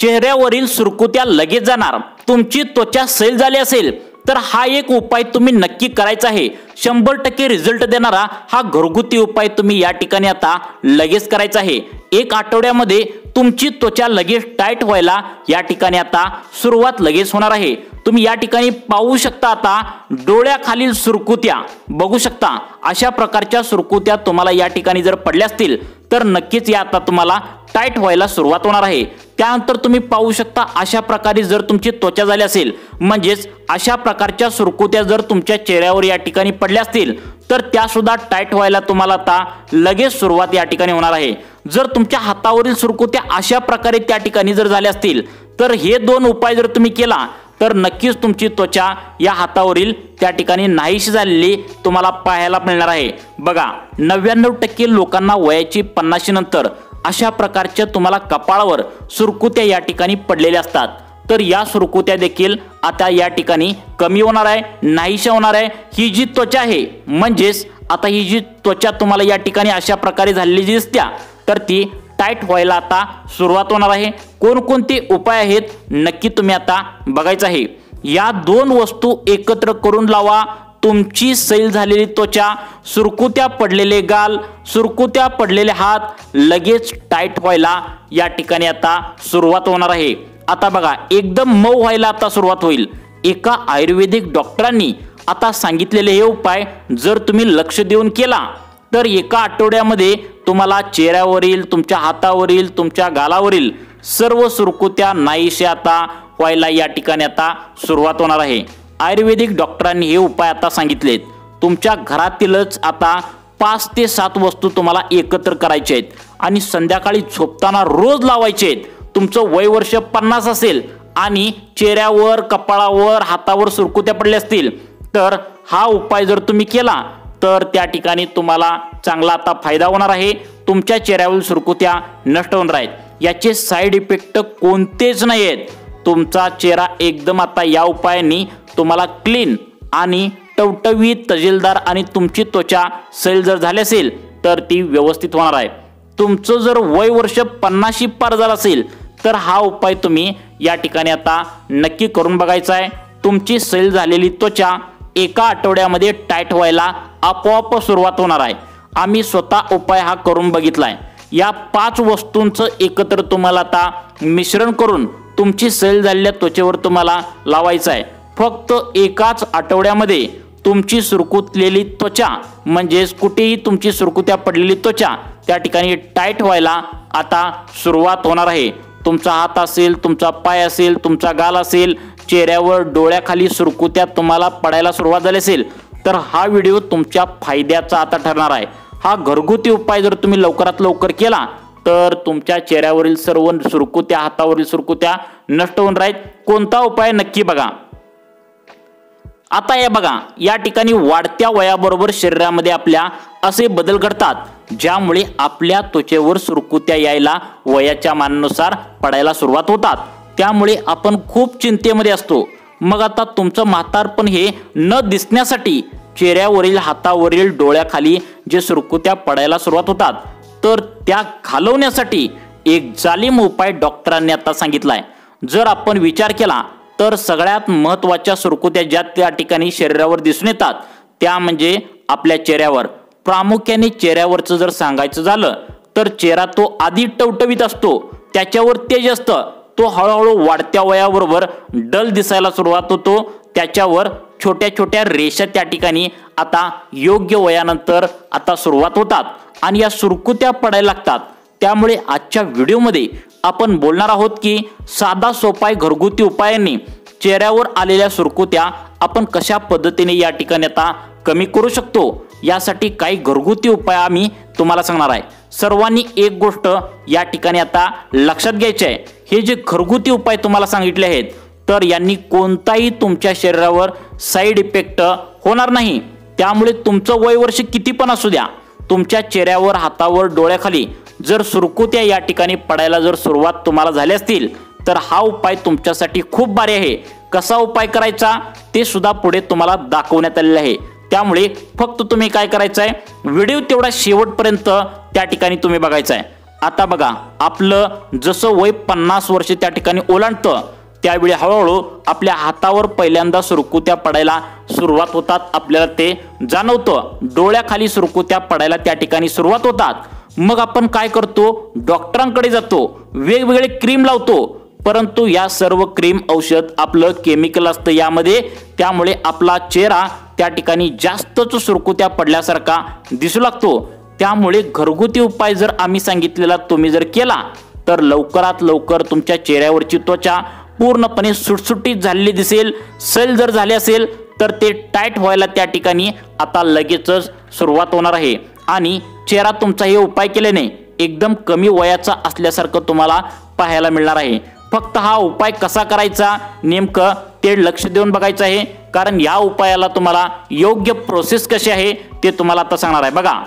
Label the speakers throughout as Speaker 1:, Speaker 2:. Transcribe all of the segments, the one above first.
Speaker 1: चेहऱ्यावरील सुरकुत्या लगेच जाणार, तुमची त्वचा सैल झाली असेल तर हा एक उपाय तुम्ही नक्की करायचा आहे। 100% रिझल्ट देणारा हा घरगुती उपाय तुम्ही या ठिकाणी आता लगेच करायचा आहे। एक आठवड्यामध्ये तुमची त्वचा लगेच टाईट व्हायला या ठिकाणी आता सुरुवात लगेच होणार आहे। तुम्ही या ठिकाणी पाहू शकता, आता डोळ्याखालील सुरकुत्या बघू शकता। अशा प्रकारच्या सुरकुत्या तुम्हाला या ठिकाणी जर पडल्या असतील तर नक्कीच या आता तुम्हाला टाईट व्हायला सुरुवात होणार आहे। त्यानंतर तुम्ही पाहू शकता, अशा प्रकारे जर तुमची त्वचा झाली असेल, म्हणजेच अशा प्रकारच्या सुरकुत्या जर तुमच्या चेहऱ्यावर या ठिकाणी पडल्या असतील तर त्या सुद्धा टाईट व्हायला तुम्हाला आता लगेच सुरुवात या ठिकाणी होणार आहे। जर तुमच्या हातावरील सुरकुत्या अशा प्रकारे त्या ठिकाणी जर झाल्या असतील तर हे 2 उपाय जर तुम्ही केला तर नक्कीच तुमची त्वचा या हातावरील त्या ठिकाणी नाहीशी झालेली तुम्हाला पाहायला मिळणार आहे। बघा, 99% लोकांना वयाची 50 नंतर अशा प्रकारच्या तुम्हाला कपाळावर सुरकुत्या या ठिकाणी पडलेल्या असतात। तर या सुरकुत्या देखील आता या ठिकाणी कमी होणार आहे, नाहीशा होणार आहे। ही जी त्वचा आहे, म्हणजेच आता ही जी त्वचा तुम्हाला या ठिकाणी अशा प्रकारे झालेली दिसते तर ती टाईट व्हायला आता सुरुवात होणार आहे। कोणकोणते उपाय आहेत नक्की तुम्ही आता बघायचं आहे। या 2 वस्तू एकत्र करून लावा, तुमची सैल झालेली त्वचा, सुरकुत्या पडलेले गाल, सुरकुत्या पडलेले हात लगेच टाईट व्हायला या ठिकाणी आता सुरुवात होणार आहे। आता बघा, एकदम मऊ व्हायला आता सुरुवात होईल। एका आयुर्वेदिक डॉक्टरांनी आता सांगितलेले हे उपाय जर तुम्ही लक्ष देऊन केला तर एका आठवड्यामध्ये तुम्हाला चेहऱ्यावरील, तुमच्या हातावरील, तुमच्या गालावरील सर्व सुरकुत्या नाहीशा आता व्हायला या ठिकाणी आता सुरुवात होणार आहे। आयुर्वेदिक डॉक्टरांनी हे उपाय आता सांगितलेत। तुमच्या घरातीलच आता 5 ते 7 वस्तू तुम्हाला एकत्र करायचे आहेत आणि संध्याकाळी झोपताना रोज लावायचे आहेत। तुमचं वय वर्ष 50 असेल आणि चेहऱ्यावर, कपाळावर, हातावर सुरकुत्या पडल्या असतील तर हा उपाय जर तुम्ही केला तर त्या ठिकाणी तुम्हाला चांगला आता फायदा होणार आहे। तुमच्या चेहऱ्यावरील सुरकुत्या नष्ट होणार आहेत। याचे साइड इफेक्ट कोणतेच नाही आहेत। तुमचा चेहरा एकदम आता या उपायांनी तुम्हाला क्लीन आणि टवटवीत, तजेलदार आणि तुमची त्वचा सैल जर झाली असेल तर ती व्यवस्थित होणार आहे। तुमचं जर वय वर्ष 50 पार झालं असेल तर हा उपाय तुम्ही या ठिकाणी आता नक्की करून बघायचा आहे। तुमची सैल झालेली त्वचा एका आठवड्यामध्ये टाईट व्हायला आपोआप सुरुवात होणार आहे। आम्ही स्वतः उपाय हा करून बघितलाय। या 5 वस्तूंचं एकत्र तुम्हाला आता मिश्रण करून तुमची सैल झालेल्या त्वचेवर तुम्हाला लावायचं आहे। फक्त एकाच आठवड्यामध्ये तुमची सुरकुतलेली त्वचा, म्हणजेच कुठेही तुमची सुरकुत्या पडलेली त्वचा त्या ठिकाणी टाईट व्हायला आता सुरुवात होणार आहे। तुमचा हात असेल, तुमचा पाय असेल, तुमचा गाल असेल, चेहऱ्यावर, डोळ्याखाली सुरकुत्या तुम्हाला पडायला सुरुवात झाली असेल तर हा व्हिडिओ तुमच्या फायद्याचा आता ठरणार आहे। हा घरगुती उपाय जर तुम्ही लवकरात लवकर केला तर तुमच्या चेहऱ्यावरील सर्व सुरकुत्या, हातावरील सुरकुत्या नष्ट होऊन राहील। कोणता उपाय नक्की बघा। आता हे बघा, या ठिकाणी वाढत्या वयाबरोबर शरीरामध्ये आपल्या असे बदल घडतात ज्यामुळे आपल्या त्वचेवर सुरकुत्या यायला वयाच्या मानानुसार पडायला सुरुवात होतात। त्यामुळे आपण खूप चिंतेमध्ये असतो। मग आता तुमचं म्हातारपण हे न दिसण्यासाठी चेहऱ्यावरील, हातावरील, डोळ्याखाली जे सुरकुत्या पडायला सुरुवात होतात तर त्या घालवण्यासाठी एक जालिम उपाय डॉक्टरांनी आता सांगितलाय। जर आपण विचार केला तर सगळ्यात महत्त्वाच्या सुरकुत्या ज्या त्या ठिकाणी शरीरावर दिसून येतात त्या म्हणजे आपल्या चेहऱ्यावर। प्रामुख्याने चेहऱ्यावरचं जर सांगायचं झालं तर चेहरा तो आधी टवटवीत असतो, त्याच्यावर तेज असतं, तो हळूहळू वाढत्या वयाबरोबर डल दिसायला सुरुवात होतो, त्याच्यावर छोट्या छोट्या रेषा त्या ठिकाणी आता योग्य वयानंतर आता सुरुवात होतात आणि या सुरकुत्या पडायला लागतात। त्यामुळे आजच्या व्हिडिओमध्ये आपण बोलणार आहोत की साधा सोपा घरगुती उपायांनी चेहऱ्यावर आलेल्या सुरकुत्या आपण कशा पद्धतीने या ठिकाणी आता कमी करू शकतो। यासाठी काही घरगुती उपाय आम्ही तुम्हाला सांगणार आहे। सर्वांनी एक गोष्ट या ठिकाणी आता लक्षात घ्यायची आहे, हे जे घरगुती उपाय तुम्हाला सांगितले आहेत तर यांनी कोणताही तुमच्या शरीरावर साइड इफेक्ट होणार नाही। त्यामुळे तुमचं वय वर्ष किती पण असू द्या, तुमच्या चेहऱ्यावर, हातावर, डोळ्याखाली जर सुरकुत्या या ठिकाणी पडायला जर सुरुवात तुम्हाला झाली असतील तर हा उपाय तुमच्यासाठी खूप भारी आहे। कसा उपाय करायचा ते सुद्धा पुढे तुम्हाला दाखवण्यात आलेले आहे। त्यामुळे फक्त तुम्ही काय करायचं आहे, व्हिडिओ तेवढा शेवटपर्यंत त्या ठिकाणी तुम्ही बघायचा आहे। आता बघा, आपलं जसं वय 50 वर्ष त्या ठिकाणी ओलांडतं त्यावेळी हळूहळू आपल्या हातावर पहिल्यांदा सुरकुत्या पडायला सुरुवात होतात, आपल्याला ते जाणवतं. डोळ्याखाली सुरकुत्या पडायला त्या ठिकाणी सुरुवात होतात. मग आपण काय करतो, डॉक्टरांकडे जातो, वेगवेगळे क्रीम लावतो. परंतु या सर्व क्रीम औषध आपलं केमिकल असतं यामध्ये, त्यामुळे आपला चेहरा त्या ठिकाणी जास्तच सुरकुत्या पडल्यासारखा दिसू लागतो. त्यामुळे घरगुती उपाय जर आम्ही सांगितलेला तुम्ही जर केला तर लवकरात लवकर तुमच्या चेहऱ्यावरची त्वचा पूर्णपणे सुटसुटीत झालेली दिसेल. सैल जर झाले असेल तर ते टाईट व्हायला त्या ठिकाणी आता लगेचच सुरुवात होणार आहे आणि चेहरा तुमचा हे उपाय केल्याने एकदम कमी वयाचा असल्यासारखं तुम्हाला पाहायला मिळणार आहे. फक्त हा उपाय कसा करायचा नेमकं ते लक्ष देऊन बघायचं आहे, कारण या उपायाला तुम्हाला योग्य प्रोसेस कशी आहे ते तुम्हाला आता सांगणार आहे. बघा,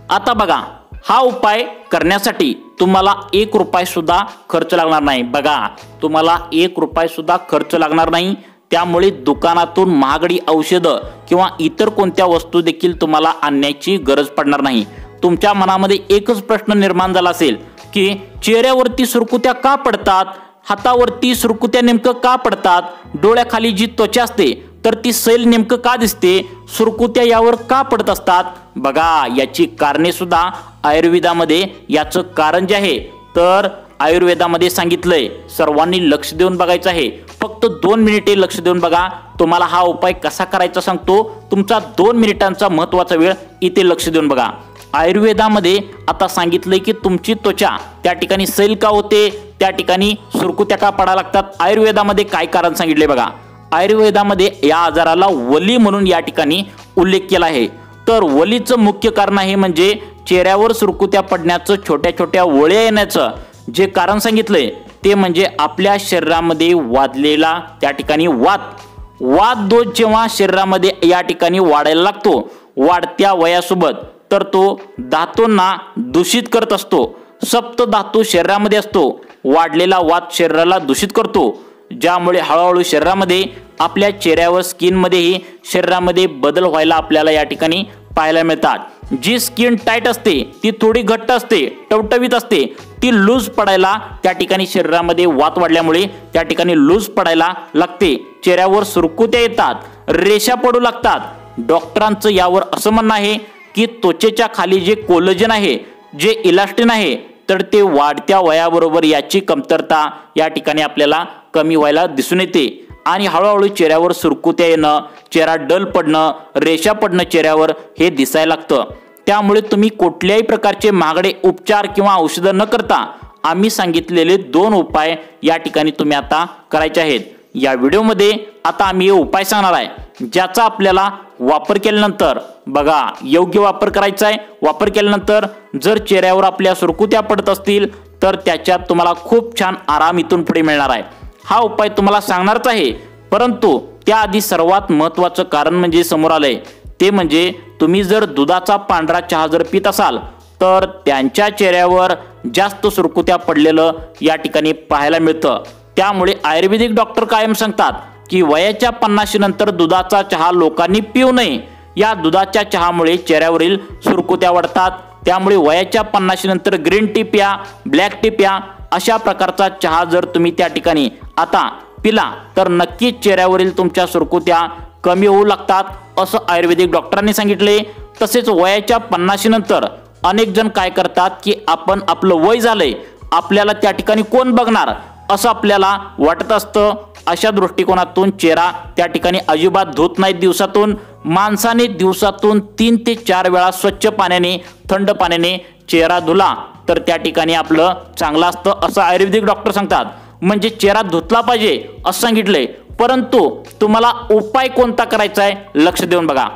Speaker 1: आता बघा, हा उपाय करण्यासाठी तुम्हाला 1 रुपया सुद्धा खर्च लागणार नाही. बघा, तुम्हाला 1 रुपया सुद्धा खर्च लागणार नाही. त्यामुळे दुकानातून महागडी औषधं किंवा इतर कोणत्या वस्तू देखील तुम्हाला आणण्याची गरज पडणार नाही. तुमच्या मनामध्ये एकच प्रश्न निर्माण झाला असेल की चेहऱ्यावरती सुरकुत्या का पडतात, हातावरती सुरकुत्या नेमकं का पडतात, डोळ्याखाली जी त्वचा असते तर ती सैल नेमकं का दिसते, सुरकुत्या यावर का पडत असतात. बघा, याची कारणे सुद्धा आयुर्वेदामध्ये याचं कारण जे आहे तर आयुर्वेदामध्ये सांगितलंय. सर्वांनी लक्ष देऊन बघायचं आहे. फक्त 2 मिनिटे लक्ष देऊन बघा. तुम्हाला हा उपाय कसा करायचा सांगतो. तुमचा 2 मिनिटांचा महत्त्वाचा वेळ इथे लक्ष देऊन बघा. आयुर्वेदामध्ये आता सांगितलंय की तुमची त्वचा त्या ठिकाणी सैल का होते, त्या ठिकाणी सुरकुत्या का पडायला लागतात. आयुर्वेदामध्ये काय कारण सांगितले बघा. आयुर्वेदामध्ये या आजाराला वली म्हणून या ठिकाणी उल्लेख केला आहे. तर वलीचं मुख्य कारण आहे म्हणजे चेहऱ्यावर सुरकुत्या पडण्याचं, छोट्या छोट्या वळ्या येण्याचं जे कारण सांगितलंय ते म्हणजे आपल्या शरीरामध्ये वाढलेला त्या ठिकाणी वात दोष जेव्हा शरीरामध्ये या ठिकाणी वाढायला लागतो वाढत्या वयासोबत, तर तो धातूंना दूषित करत असतो. सप्त धातू शरीरामध्ये असतो. वाढलेला वात शरीराला दूषित करतो, ज्यामुळे हळूहळू शरीरामध्ये आपल्या चेहऱ्यावर स्किनमध्येही शरीरामध्ये बदल व्हायला आपल्याला या ठिकाणी पाहायला मिळतात. जी स्किन टाईट असते ती थोडी घट्ट असते, टवटवीत असते, ती लूज पडायला त्या ठिकाणी शरीरामध्ये वात वाढल्यामुळे त्या ठिकाणी लूज पडायला लागते. चेहऱ्यावर सुरकुत्या येतात, रेषा पडू लागतात. डॉक्टरांचं यावर असं म्हणणं आहे की त्वचेच्या खाली जे कोलेजन आहे, जे इलास्टिन आहे, तर ते वाढत्या वयाबरोबर याची कमतरता या ठिकाणी आपल्याला कमी व्हायला दिसून येते आणि हळूहळू चेहऱ्यावर सुरकुत्या येणं, चेहरा डल पडणं, रेषा पडणं चेहऱ्यावर हे दिसायला लागतं. त्यामुळे तुम्ही कुठल्याही प्रकारचे महागडे उपचार किंवा औषधं न करता आम्ही सांगितलेले 2 उपाय या ठिकाणी तुम्ही आता करायचे आहेत. या व्हिडिओमध्ये आता आम्ही हे उपाय सांगणार आहे ज्याचा आपल्याला वापर केल्यानंतर बघा, योग्य वापर करायचा आहे. वापर केल्यानंतर जर चेहऱ्यावर आपल्या सुरकुत्या पडत असतील तर त्याच्यात तुम्हाला खूप छान आराम इथून पुढे मिळणार आहे. हा उपाय तुम्हाला सांगणारच आहे, परंतु त्याआधी सर्वात महत्त्वाचं कारण म्हणजे समोर आलंय ते म्हणजे तुम्ही जर दुधाचा पांढरा चहा जर पित असाल तर त्यांच्या चेहऱ्यावर जास्त सुरकुत्या पडलेलं या ठिकाणी पाहायला मिळतं. त्यामुळे आयुर्वेदिक डॉक्टर कायम सांगतात की वयाच्या 50 नंतर दुधाचा चहा लोकांनी पिऊ नये. या दुधाच्या चहामुळे चेहऱ्यावरील सुरकुत्या वाढतात. त्यामुळे वयाच्या 50 नंतर ग्रीन टी प्या, ब्लॅक टी प्या. अशा प्रकारचा चहा जर तुम्ही त्या ठिकाणी आता पिला तर नक्कीच चेहऱ्यावरील तुमच्या सुरकुत्या कमी होऊ लागतात असं आयुर्वेदिक डॉक्टरांनी सांगितले. तसेच वयाच्या 50 नंतर अनेक जण काय करतात की आपण आपलं वय झालंय, आपल्याला त्या ठिकाणी कोण बघणार असं आपल्याला वाटत असतं. अशा दृष्टिकोनातून चेहरा त्या ठिकाणी अजिबात धुत नाहीत दिवसातून. माणसाने दिवसातून 3 ते 4 वेळा स्वच्छ पाण्याने, थंड पाण्याने चेहरा धुला तर त्या ठिकाणी आपलं चांगलं असतं असं आयुर्वेदिक डॉक्टर सांगतात. म्हणजे चेहरा धुतला पाहिजे असं सांगितलंय. परंतु तुम्हाला उपाय कोणता करायचा आहे लक्ष देऊन बघा.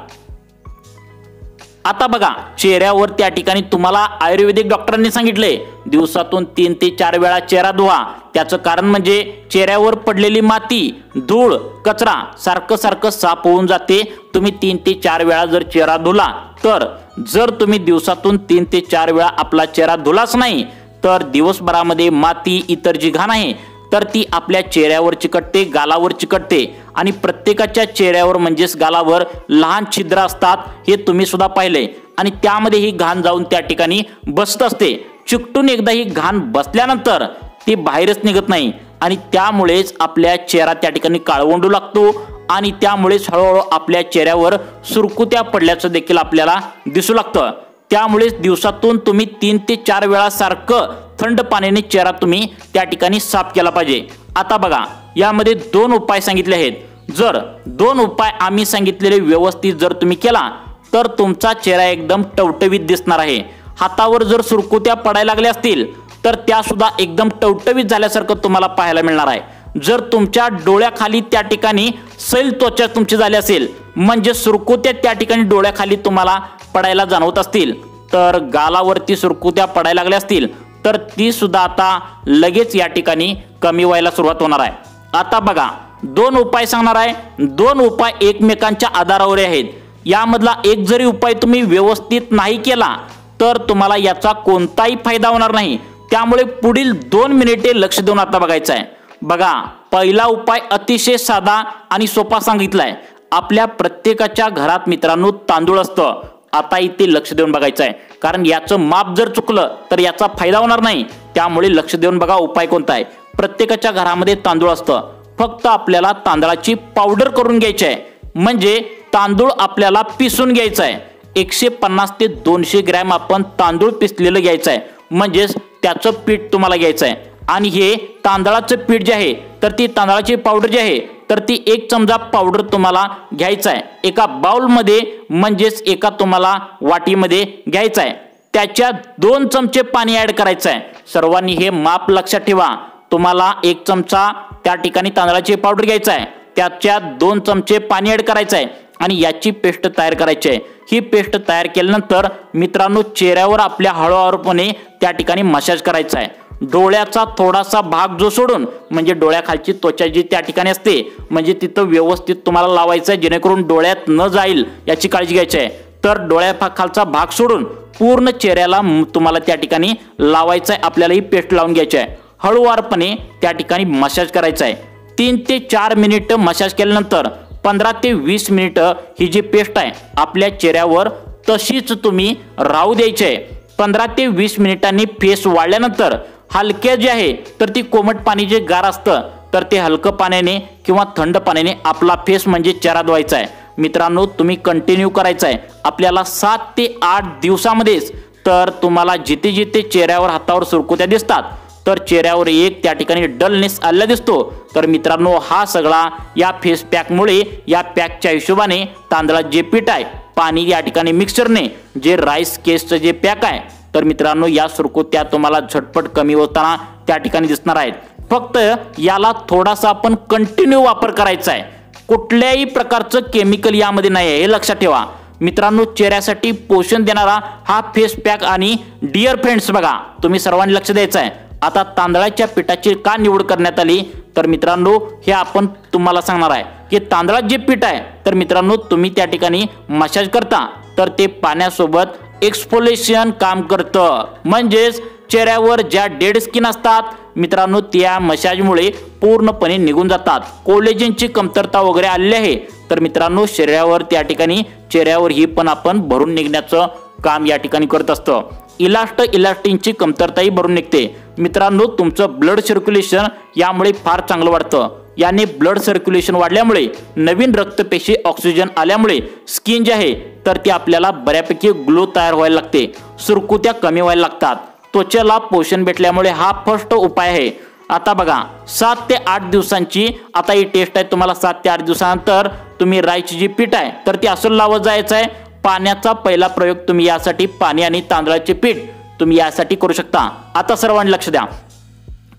Speaker 1: आता बघा, चेहऱ्यावर त्या ठिकाणी तुम्हाला आयुर्वेदिक डॉक्टरांनी सांगितले दिवसातून 3 ते 4 वेळा चेहरा धुवा. त्याचं कारण म्हणजे चेहऱ्यावर पडलेली माती, धूळ, कचरा सारखं साफ होऊन जाते तुम्ही 3 ते 4 वेळा जर चेहरा धुला तर. जर तुम्ही दिवसातून 3 ते 4 वेळा आपला चेहरा धुलाच नाही तर दिवसभरामध्ये माती, इतर जी घाण आहे तर ती आपल्या चेहऱ्यावर चिकटते, गालावर चिकटते आणि प्रत्येकाच्या चेहऱ्यावर म्हणजेच गालावर लहान छिद्र असतात. हे तुम्ही सुद्धा पाहिले आणि त्यामध्ये ही घाण जाऊन त्या ठिकाणी बसत असते. चिकटून एकदा ही घाण बसल्यानंतर ती बाहेरच निघत नाही आणि त्यामुळेच आपल्या चेहरा त्या ठिकाणी काळवंडू लागतो आणि त्यामुळेच हळूहळू आपल्या चेहऱ्यावर सुरकुत्या पडल्याचं देखील आपल्याला दिसू लागतं। त्यामुळेच दिवसातून तुम्ही 3 ते 4 वेळा सारखं थंड पाण्याने चेहरा तुम्ही त्या ठिकाणी साफ केला पाहिजे। आता बघा, यामध्ये 2 उपाय सांगितले आहेत। जर 2 उपाय आम्ही सांगितलेले व्यवस्थित जर तुम्ही केला तर तुमचा चेहरा एकदम टवटवीत दिसणार आहे। हातावर जर सुरकुत्या पडायला लागल्या असतील तर त्या सुद्धा एकदम टवटवीत झाल्यासारखं तुम्हाला पाहायला मिळणार आहे। जर तुमच्या डोळ्याखाली त्या ठिकाणी सैल त्वचा तुमची झाली असेल, म्हणजे सुरकुत्या त्या ठिकाणी डोळ्याखाली तुम्हाला पडायला जाणवत असतील, तर गालावरती सुरकुत्या पडायला लागल्या असतील तर ती सुद्धा आता लगेच या ठिकाणी कमी व्हायला सुरुवात होणार आहे। आता बघा, 2 उपाय सांगणार आहे। 2 उपाय एकमेकांच्या आधारावर आहेत। यामधला एक जरी उपाय तुम्ही व्यवस्थित नाही केला तर तुम्हाला याचा कोणताही फायदा होणार नाही। त्यामुळे पुढील 2 मिनिटे लक्ष देऊन आता बघायचं आहे। बघा, पहिला उपाय अतिशय साधा आणि सोपा सांगितलाय। आपल्या प्रत्येकाच्या घरात मित्रांनो तांदूळ असतं। आता इथे लक्ष देऊन बघायचं आहे, कारण याचं माप जर चुकलं तर याचा फायदा होणार नाही। त्यामुळे लक्ष देऊन बघा उपाय कोणता आहे। प्रत्येकाच्या घरामध्ये तांदूळ असतं, फक्त आपल्याला तांदळाची पावडर करून घ्यायची आहे, म्हणजे तांदूळ आपल्याला पिसून घ्यायचा आहे। 150 ते 200 ग्रॅम आपण तांदूळ पिसलेलं घ्यायचं आहे, म्हणजेच त्याचं पीठ तुम्हाला घ्यायचं आहे। आणि हे तांदळाचं पीठ जे आहे तर ती तांदळाची पावडर जी आहे तर ती 1 चमचा पावडर तुम्हाला घ्यायचा आहे एका बाउलमध्ये, म्हणजेच एका तुम्हाला वाटीमध्ये घ्यायचं आहे। त्याच्यात 2 चमचे पाणी ऍड करायचं आहे। सर्वांनी हे माप लक्षात ठेवा। तुम्हाला 1 चमचा त्या ठिकाणी तांदळाची पावडर घ्यायचं आहे, त्याच्यात 2 चमचे पाणी ऍड करायचं आहे आणि याची पेस्ट तयार करायची आहे। ही पेस्ट तयार केल्यानंतर मित्रांनो चेहऱ्यावर आपल्या हळूहळूपणे त्या ठिकाणी मसाज करायचा आहे। डोळ्याचा थोडासा भाग जो सोडून, म्हणजे डोळ्याखालची त्वचा जी त्या ठिकाणी असते, म्हणजे तिथं व्यवस्थित तुम्हाला लावायचं आहे, जेणेकरून डोळ्यात न जाईल याची काळजी घ्यायची आहे। तर डोळ्याखालचा भाग सोडून पूर्ण चेहऱ्याला तुम्हाला त्या ठिकाणी लावायचं आहे। आपल्याला ही पेस्ट लावून घ्यायची आहे। हळूवारपणे त्या ठिकाणी मसाज करायचा आहे। 3 ते 4 मिनिट मसाज केल्यानंतर 15 ते 20 मिनिट ही जी पेस्ट आहे आपल्या चेहऱ्यावर तशीच तुम्ही राहू द्यायची आहे। 15 ते 20 मिनिटांनी फेस वाळल्यानंतर हलके जे आहे तर ती कोमट पाणी जे गार असतं तर ते हलकं पाण्याने किंवा थंड पाण्याने आपला फेस म्हणजे चेहरा धुवायचा आहे। मित्रांनो, तुम्ही कंटिन्यू करायचं आहे। आपल्याला 7 ते 8 दिवसामध्येच तर तुम्हाला जिथे जिथे चेहऱ्यावर हातावर सुरकुत्या दिसतात तर चेहऱ्यावर एक त्या ठिकाणी डलनेस आलेला दिसतो, तर मित्रांनो हा सगळा या फेस पॅकमुळे, या पॅकच्या हिशोबाने तांदळात जे पीठ आहे, पाणी या ठिकाणी मिक्सरने जे राईस केसचं जे पॅक आहे, तर मित्रांनो या सुरकुत्या तुम्हाला झटपट कमी होताना त्या ठिकाणी दिसणार आहेत। फक्त याला थोडासा आपण कंटिन्यू वापर करायचा आहे। कुठल्याही प्रकारचं केमिकल यामध्ये नाही आहे, हे लक्षात ठेवा। मित्रांनो, चेहऱ्यासाठी पोषण देणारा हा फेस पॅक आणि डिअर फ्रेंड्स, बघा तुम्ही सर्वांनी लक्ष द्यायचं आहे। आता तांदळाच्या पिठाची का निवड करण्यात आली तर मित्रांनो हे आपण तुम्हाला सांगणार आहे की तांदळात जे पीठ आहे तर मित्रांनो तुम्ही त्या ठिकाणी मसाज करता तर ते पाण्यासोबत एक्सफोलिएशन काम करतं, म्हणजेच चेहऱ्यावर ज्या डेड स्किन असतात मित्रांनो त्या मसाजमुळे पूर्णपणे निघून जातात। कोलेजनची कमतरता वगैरे आलेली आहे तर मित्रांनो शरीरावर त्या ठिकाणी चेहऱ्यावर ही पण आपण भरून निघण्याचं काम या ठिकाणी करत असतं। इलास्टिनची कमतरताही भरून निघते। मित्रांनो, तुमचं ब्लड सर्क्युलेशन यामुळे फार चांगलं वाढतं। याने ब्लड सर्क्युलेशन वाढल्यामुळे नवीन रक्तपेशी ऑक्सिजन आल्यामुळे स्किन जी आहे तर ती आपल्याला बऱ्यापैकी ग्लो तयार व्हायला लागते, सुरकुत्या कमी व्हायला लागतात, त्वचेला पोषण भेटल्यामुळे हा फर्स्ट उपाय आहे। आता बघा 7 ते 8 दिवसांची आता ही टेस्ट आहे। तुम्हाला 7 ते 8 दिवसानंतर तुम्ही राईची जी पीठ आहे तर ती असं लावत जायचं आहे। पाण्याचा पहिला प्रयोग तुम्ही यासाठी पाणी आणि तांदळाचे पीठ तुम्ही यासाठी करू शकता। आता सर्वांनी लक्ष द्या।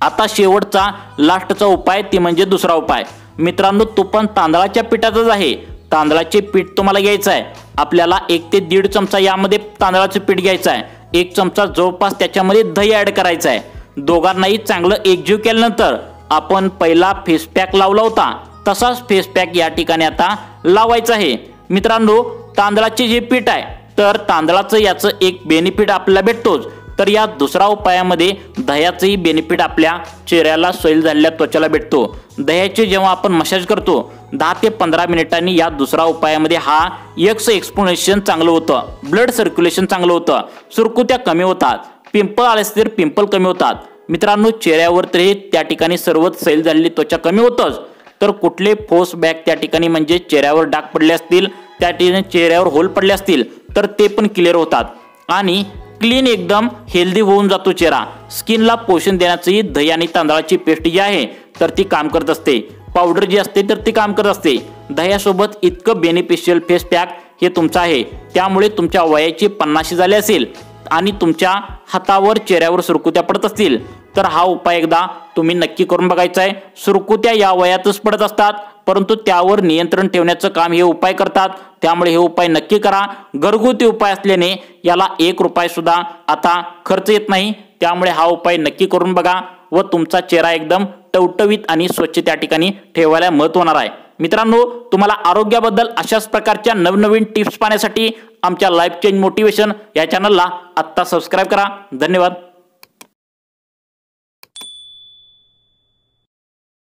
Speaker 1: आता शेवटचा लास्टचा उपाय ती म्हणजे दुसरा उपाय। मित्रांनो, तो पण तांदळाच्या पिठाचाच आहे। तांदळाचे पीठ तुम्हाला घ्यायचं आहे। आपल्याला 1 ते 1.5 चमचा यामध्ये तांदळाचे पीठ घ्यायचं आहे। 1 चमचा जवळपास त्याच्यामध्ये दही ऍड करायचं आहे। दोघांनाही चांगलं एकजीव केल्यानंतर आपण पहिला फेस पॅक लावला होता तसाच फेस पॅक या ठिकाणी आता लावायचा आहे। मित्रांनो, तांदळाचे जे पीठ आहे तर तांदळाचं याचं एक बेनिफिट आपल्याला भेटतोच, तर या दुसरा उपायामध्ये दह्याचंही बेनिफिट आपल्या चेहऱ्याला सैल झालेल्या त्वचेला भेटतो। दह्याचे जेव्हा आपण मसाज करतो 10 ते 15 मिनिटांनी या दुसरा उपायामध्ये हा एक्सफोलिएशन चांगलं होतं, ब्लड सर्क्युलेशन चांगलं होतं, सुरकुत्या कमी होतात, पिंपल आले तर पिंपल कमी होतात। मित्रांनो, चेहऱ्यावर तर त्या ठिकाणी सर्वच सैल झालेली त्वचा कमी होतच, तर कुठले फोस बॅक त्या ठिकाणी म्हणजे चेहऱ्यावर डाग पडले असतील, त्या ठिकाणी चेहऱ्यावर होल पडले असतील तर ते पण क्लिअर होतात आणि क्लीन एकदम हेल्दी होऊन जातो चेहरा। स्किनला पोषण देण्याची दही आणि तांदळाची पेस्ट जी आहे तर ती काम करत असते, पावडर जी असते तर ती काम करत असते। दह्यासोबत इतकं बेनिफिशियल फेस पॅक हे तुमचं आहे, त्यामुळे तुमच्या वयाची 50 झाली असेल आणि तुमच्या हातावर चेहऱ्यावर सुरकुत्या पडत असतील तर हा उपाय एकदा तुम्ही नक्की करून बघायचा आहे। सुरकुत्या या वयातच पडत असतात, परंतु त्यावर नियंत्रण ठेवण्याचं काम हे उपाय करतात, त्यामुळे हे उपाय नक्की करा। घरगुती उपाय असल्याने याला 1 रुपया सुद्धा आता खर्च येत नाही, त्यामुळे हा उपाय नक्की करून बघा व तुमचा चेहरा एकदम टवटवीत आणि स्वच्छ त्या ठिकाणी ठेवायला मदत होणार आहे। मित्रांनो, तुम्हाला आरोग्याबद्दल अशाच प्रकारच्या नवनवीन टिप्स पाहण्यासाठी आमच्या लाईफ चेंज मोटिवेशन या चॅनलला आत्ता सबस्क्राईब करा। धन्यवाद।